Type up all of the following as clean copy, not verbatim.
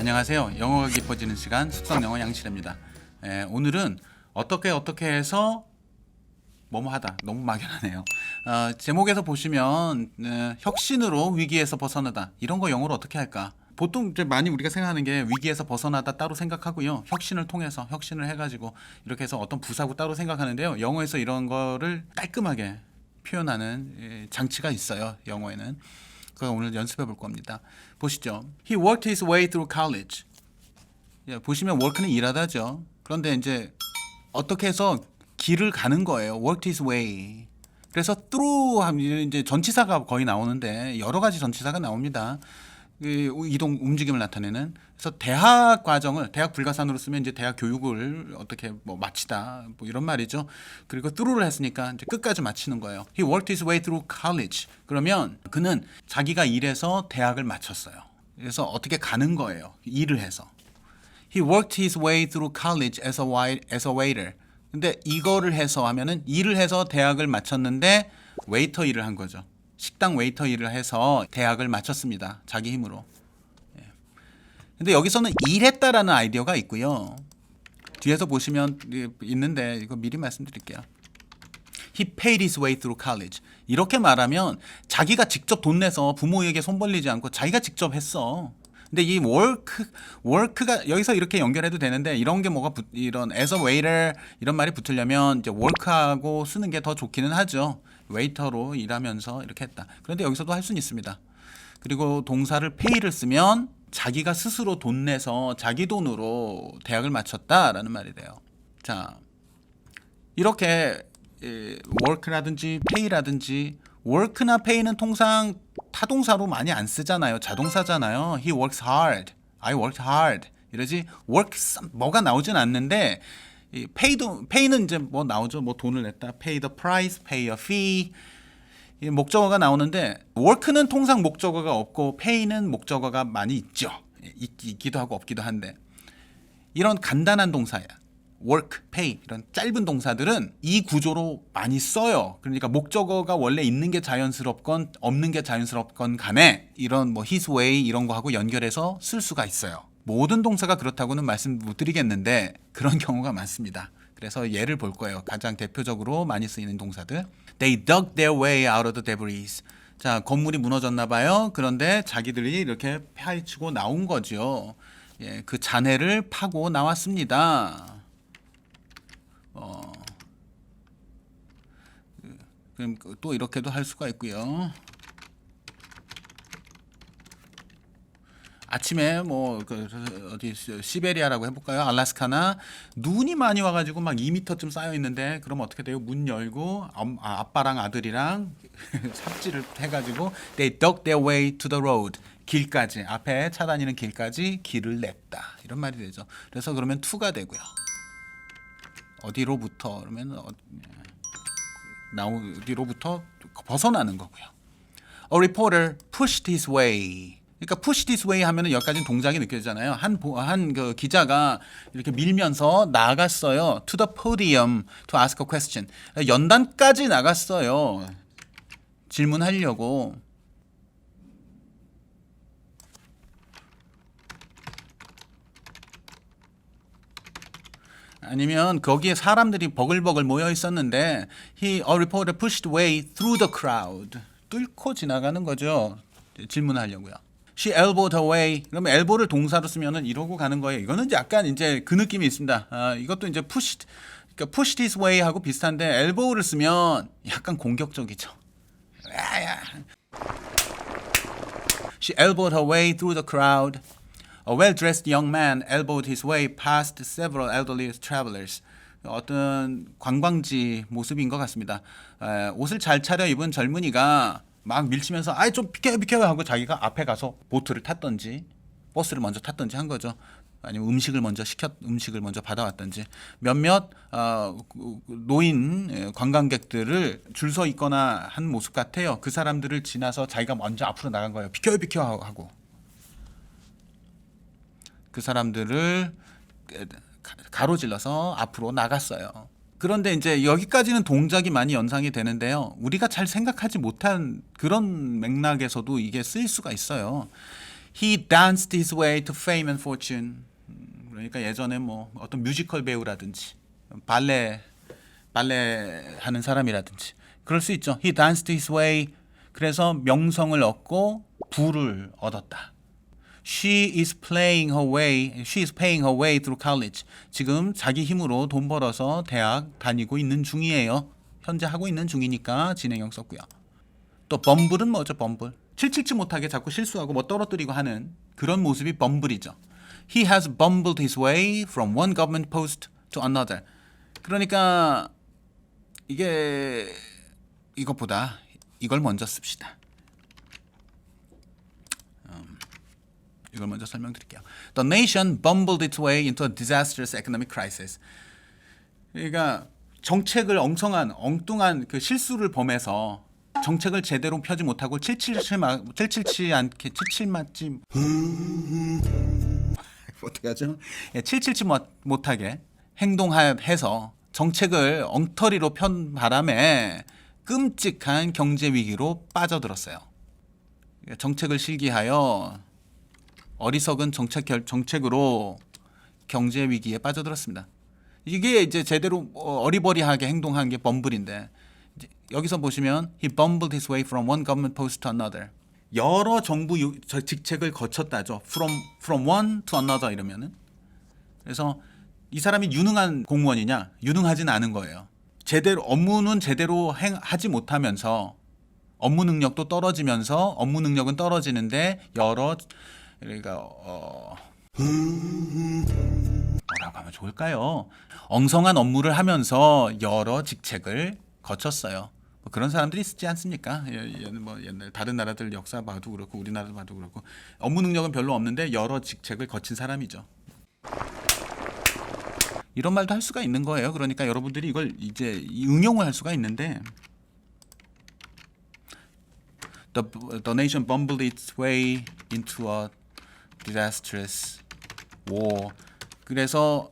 안녕하세요. 영어가 깊어지는 시간 숙성영어 양실입니다. 오늘은 어떻게 해서 뭐뭐 하다. 너무 막연하네요. 제목에서 보시면 혁신으로 위기에서 벗어나다. 이런 거 영어로 어떻게 할까? 보통 이제 많이 우리가 생각하는 게 위기에서 벗어나다 따로 생각하고요. 혁신을 통해서 혁신을 해가지고 이렇게 해서 어떤 부사고 따로 생각하는데요. 영어에서 이런 거를 깔끔하게 표현하는 장치가 있어요. 영어에는. 그거 오늘 연습해 볼 겁니다. 보시죠. He worked his way through college. 보시면 work는 일하다죠. 그런데 이제 어떻게 해서 길을 가는 거예요. worked his way. 그래서 through 하면 이제 전치사가 거의 나오는데 여러 가지 전치사가 나옵니다. 이동 움직임을 나타내는. 그래서 대학 과정을 대학 불가산으로 쓰면 이제 대학 교육을 어떻게 뭐 마치다 뭐 이런 말이죠. 그리고 through를 했으니까 이제 끝까지 마치는 거예요. He worked his way through college. 그러면 그는 자기가 일해서 대학을 마쳤어요. 그래서 어떻게 가는 거예요. 일을 해서. He worked his way through college as a waiter. 근데 이거를 해서 하면은 일을 해서 대학을 마쳤는데 웨이터 일을 한 거죠. 식당 웨이터 일을 해서 대학을 마쳤습니다. 자기 힘으로. 근데 여기서는 일했다라는 아이디어가 있고요. 뒤에서 보시면 있는데 이거 미리 말씀드릴게요. He paid his way through college. 이렇게 말하면 자기가 직접 돈 내서 부모에게 손 벌리지 않고 자기가 직접 했어. 근데 이 work가 여기서 이렇게 연결해도 되는데 이런 게 뭐가 이런 as a waiter 이런 말이 붙으려면 이제 work하고 쓰는 게 더 좋기는 하죠. 웨이터로 일하면서 이렇게 했다. 그런데 여기서도 할 수는 있습니다. 그리고 동사를 pay를 쓰면 자기가 스스로 돈 내서 자기 돈으로 대학을 마쳤다라는 말이 돼요. 자, 이렇게 work라든지 pay라든지 work나 pay는 통상 타동사로 많이 안 쓰잖아요. 자동사잖아요. He works hard. I worked hard. 이러지 work 뭐가 나오진 않는데 pay는 이제 뭐 나오죠. 뭐 돈을 냈다. pay the price, pay a fee. 이 목적어가 나오는데 work는 통상 목적어가 없고 pay는 목적어가 많이 있죠. 있기도 하고 없기도 한데 이런 간단한 동사야. work, pay 이런 짧은 동사들은 이 구조로 많이 써요. 그러니까 목적어가 원래 있는 게 자연스럽건 없는 게 자연스럽건 간에 이런 뭐 his way 이런 거 하고 연결해서 쓸 수가 있어요. 모든 동사가 그렇다고는 말씀 못 드리겠는데 그런 경우가 많습니다. 그래서 예를 볼 거예요. 가장 대표적으로 많이 쓰이는 동사들. They dug their way out of the debris. 자, 건물이 무너졌나 봐요. 그런데 자기들이 이렇게 파헤치고 나온 거죠. 예, 그 잔해를 파고 나왔습니다. 그럼 또 이렇게도 할 수가 있고요. 아침에 뭐 어디 시베리아라고 해볼까요? 알래스카나 눈이 많이 와가지고 막 2m쯤 쌓여 있는데 그럼 어떻게 돼요? 문 열고 아빠랑 아들이랑 삽질을 해가지고 they dug their way to the road. 길까지 앞에 차 다니는 길까지 길을 냈다 이런 말이 되죠. 그래서 그러면 to가 되고요. 어디로부터 그러면 어디로부터 벗어나는 거고요. A reporter pushed his way. 그러니까 pushed his way 하면은 여기까지는 동작이 느껴지잖아요. 한 그 기자가 이렇게 밀면서 나갔어요. To the podium to ask a question. 연단까지 나갔어요. 질문하려고. 아니면 거기에 사람들이 버글버글 모여 있었는데 a reporter pushed way through the crowd. 뚫고 지나가는 거죠. 질문하려고요. She elbowed her way. 그러면 elbow를 동사로 쓰면은 이러고 가는 거예요. 이거는 약간 이제 그 느낌이 있습니다. 이것도 이제 그러니까 pushed his way 하고 비슷한데 elbow를 쓰면 약간 공격적이죠. She elbowed her way through the crowd. A well-dressed young man elbowed his way past several elderly travelers. 어떤 관광지 모습인 것 같습니다. 옷을 잘 차려입은 젊은이가 막 밀치면서 아이 좀 비켜요 하고 자기가 앞에 가서 보트를 탔던지 버스를 먼저 탔던지 한 거죠. 아니면 음식을 먼저 받아왔던지 몇몇 노인 관광객들을 줄 서 있거나 한 모습 같아요. 그 사람들을 지나서 자기가 먼저 앞으로 나간 거예요. 비켜요 하고. 그 사람들을 가로질러서 앞으로 나갔어요. 그런데 이제 여기까지는 동작이 많이 연상이 되는데요. 우리가 잘 생각하지 못한 그런 맥락에서도 이게 쓰일 수가 있어요. He danced his way to fame and fortune. 그러니까 예전에 뭐 어떤 뮤지컬 배우라든지 발레 하는 사람이라든지 그럴 수 있죠. He danced his way. 그래서 명성을 얻고 부를 얻었다. She is paying her way through college. 지금 자기 힘으로 돈 벌어서 대학 다니고 있는 중이에요. 현재 하고 있는 중이니까 진행형 썼고요. 또 범블은 뭐죠? 범블. 칠칠치 못하게 자꾸 실수하고 뭐 떨어뜨리고 하는 그런 모습이 범블이죠. He has bumbled his way from one government post to another. 그러니까 이게 이것보다 이걸 먼저 씁시다. 이걸 먼저 설명드릴게요. The nation bumbled its way into a disastrous economic crisis. 그러니까 정책을 엉뚱한 그 실수를 범해서 정책을 제대로 펴지 못하고 칠칠치 맞지 어떻게 하죠? 칠칠치 못하게 행동해서 정책을 엉터리로 편 바람에 끔찍한 경제 위기로 빠져들었어요. 정책을 실기하여 어리석은 정책으로 경제 위기에 빠져들었습니다. 이게 이제 제대로 어리버리하게 행동한 게 범블인데 여기서 보시면 he bumbled his way from one government post to another. 여러 정부 직책을 거쳤다죠. from one to another 이러면은. 그래서 이 사람이 유능한 공무원이냐? 유능하진 않은 거예요. 업무는 제대로 하지 못하면서 업무 능력도 떨어지면서 업무 능력은 떨어지는데 그러니까 뭐라고 하면 좋을까요? 엉성한 업무를 하면서 여러 직책을 거쳤어요. 뭐 그런 사람들이 있지 않습니까? 뭐 옛날 다른 나라들 역사 봐도 그렇고 우리나라 봐도 그렇고 업무 능력은 별로 없는데 여러 직책을 거친 사람이죠. 이런 말도 할 수가 있는 거예요. 그러니까 여러분들이 이걸 이제 응용을 할 수가 있는데 The nation bumbled its way into a disastrous war. 그래서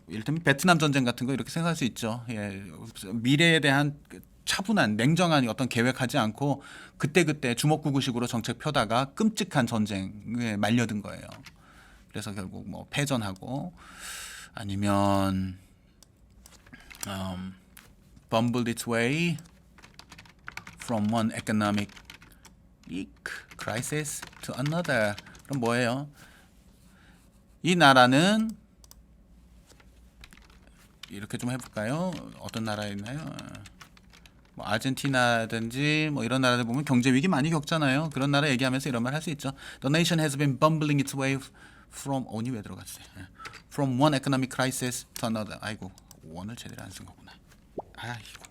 이를테면 베트남 전쟁 같은 거 이렇게 생각할 수 있죠. 예, 미래에 대한 차분한 냉정한 어떤 계획하지 않고 그때 주먹구구식으로 정책 펴다가 끔찍한 전쟁에 말려든 거예요. 그래서 결국 뭐 패전하고 아니면 bumbled its way from one economic crisis to another. 그럼 뭐예요? 이 나라는 이렇게 좀 해볼까요? 어떤 나라에 있나요? 뭐 아르헨티나든지 뭐 이런 나라들 보면 경제 위기 많이 겪잖아요. 그런 나라 얘기하면서 이런 말 할 수 있죠. The nation has been bumbling its way from 왜 들어갔어요? From one economic crisis to another. 아이고 원을 제대로 안 쓴 거구나. 아이고.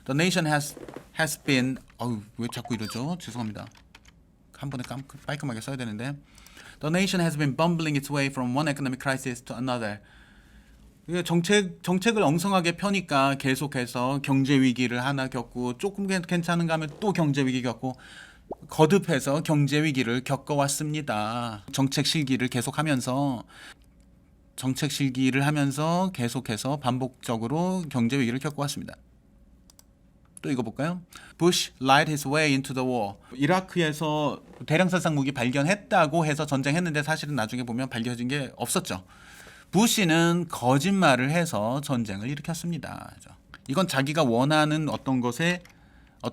The nation has been 왜 자꾸 이러죠? 죄송합니다. 한 번에 깔끔하게 써야 되는데 The nation has been bumbling its way from one economic crisis to another. 정책을 엉성하게 펴니까 계속해서 경제 위기를 하나 겪고 조금 괜찮은가 하면 또 경제 위기 겪고 거듭해서 경제 위기를 겪어왔습니다. 정책 실기를 하면서 계속해서 반복적으로 경제 위기를 겪어왔습니다. 또 이거 볼까요? Bush lied his way into the war. 이라크에서 대량살상 무기 발견했다고 해서 전쟁했는데 사실은 나중에 보면 밝혀진 게 없었죠. 부시는 거짓말을 해서 전쟁을 일으켰습니다. 이건 자기가 원하는 어떤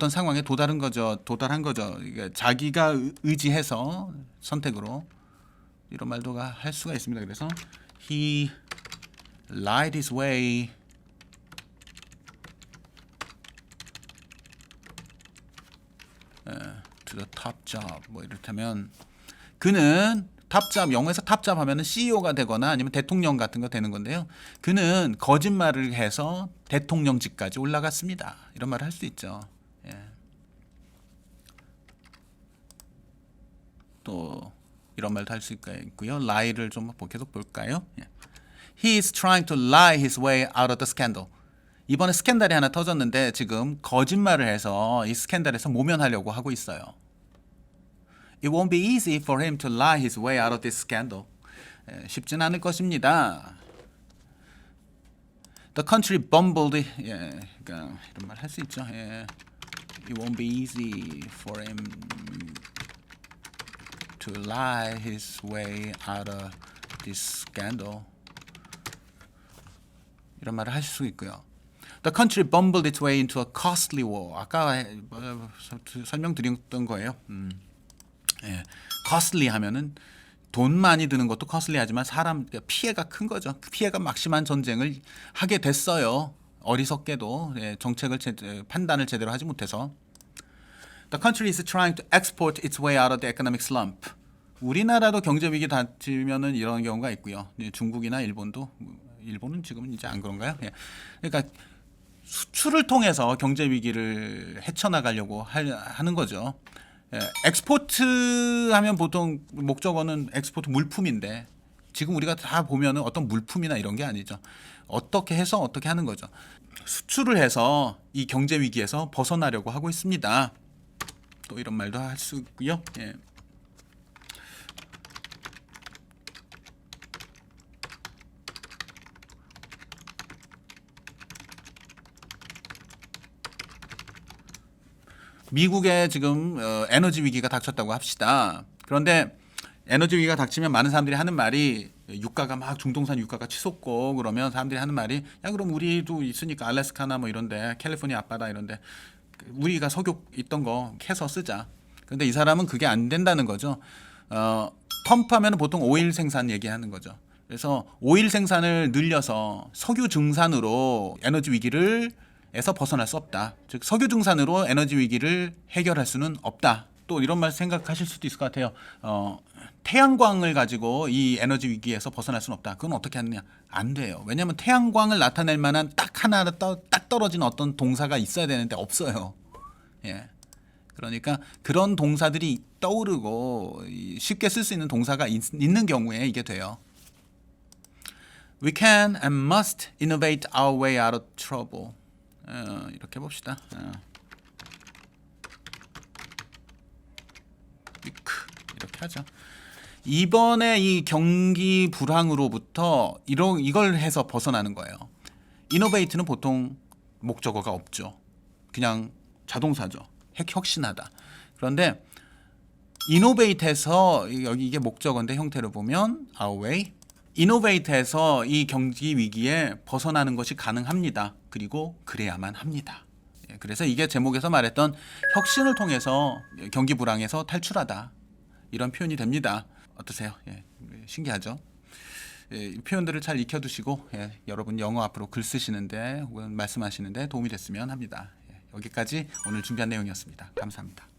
상황에 도달한 거죠. 그러니까 자기가 의지해서 선택으로 이런 말도 할 수가 있습니다. 그래서 he lied his way to the top job. 뭐 이렇다면 그는 탑잡, 영어에서 탑잡 하면은 CEO가 되거나 아니면 대통령 같은 거 되는 건데요. 그는 거짓말을 해서 대통령직까지 올라갔습니다. 이런 말을 할 수 있죠. 예. 또 이런 말도 할 수 있고요. lie를 좀 계속 볼까요? 예. He is trying to lie his way out of the scandal. 이번에 스캔들이 하나 터졌는데 지금 거짓말을 해서 이 스캔들에서 모면하려고 하고 있어요. It won't be easy for him to lie his way out of this scandal. 쉽진 않을 것입니다. The country bumbled. 그러니까 이런 말 할 수 있죠. it won't be easy for him to lie his way out of this scandal. 이런 말을 하실 수 있고요. The country bumbled its way into a costly war. 아까 설명드렸던 거예요. 예. costly 하면은 돈 많이 드는 것도 costly하지만 사람 피해가 큰 거죠. 피해가 막심한 전쟁을 하게 됐어요. 어리석게도 예, 정책을 판단을 제대로 하지 못해서. The country is trying to export its way out of the economic slump. 우리나라도 경제 위기 닥치면은 이런 경우가 있고요. 중국이나 일본도 일본은 지금은 이제 안 그런가요? 예. 그러니까 수출을 통해서 경제 위기를 헤쳐나가려고 하는 거죠. 예, 엑스포트 하면 보통 목적어는 엑스포트 물품인데 지금 우리가 다 보면은 어떤 물품이나 이런 게 아니죠. 어떻게 해서 어떻게 하는 거죠. 수출을 해서 이 경제 위기에서 벗어나려고 하고 있습니다. 또 이런 말도 할 수 있고요. 예. 미국에 지금 에너지 위기가 닥쳤다고 합시다. 그런데 에너지 위기가 닥치면 많은 사람들이 하는 말이 유가가 막 중동산 유가가 치솟고 그러면 사람들이 하는 말이 야 그럼 우리도 있으니까 알래스카나 뭐 이런데 캘리포니아 앞바다 이런데 우리가 석유 있던 거 캐서 쓰자. 그런데 이 사람은 그게 안 된다는 거죠. 펌프하면 보통 오일 생산 얘기하는 거죠. 그래서 오일 생산을 늘려서 석유 증산으로 에너지 위기를 에서 벗어날 수 없다. 즉 석유 증산으로 에너지 위기를 해결할 수는 없다. 또 이런 말 생각하실 수도 있을 것 같아요. 태양광을 가지고 이 에너지 위기에서 벗어날 수는 없다. 그건 어떻게 하느냐? 안 돼요. 왜냐하면 태양광을 나타낼 만한 딱 하나 딱 떨어진 어떤 동사가 있어야 되는데 없어요. 예. 그러니까 그런 동사들이 떠오르고 쉽게 쓸 수 있는 동사가 있는 경우에 이게 돼요. We can and must innovate our way out of trouble. 이렇게 봅시다. 이렇게 하죠. 이번에 이 경기 불황으로부터 이걸 해서 벗어나는 거예요. 이노베이트는 보통 목적어가 없죠. 그냥 자동사죠. 혁신하다. 그런데 이노베이트에서 여기 이게 목적어인데 형태를 보면 our way. 이노베이트에서 이 경기 위기에 벗어나는 것이 가능합니다. 그리고 그래야만 합니다. 그래서 이게 제목에서 말했던 혁신을 통해서 경기 불황에서 탈출하다. 이런 표현이 됩니다. 어떠세요? 예, 신기하죠? 예, 이 표현들을 잘 익혀두시고 여러분 영어 앞으로 글 쓰시는데 혹은 말씀하시는데 도움이 됐으면 합니다. 여기까지 오늘 준비한 내용이었습니다. 감사합니다.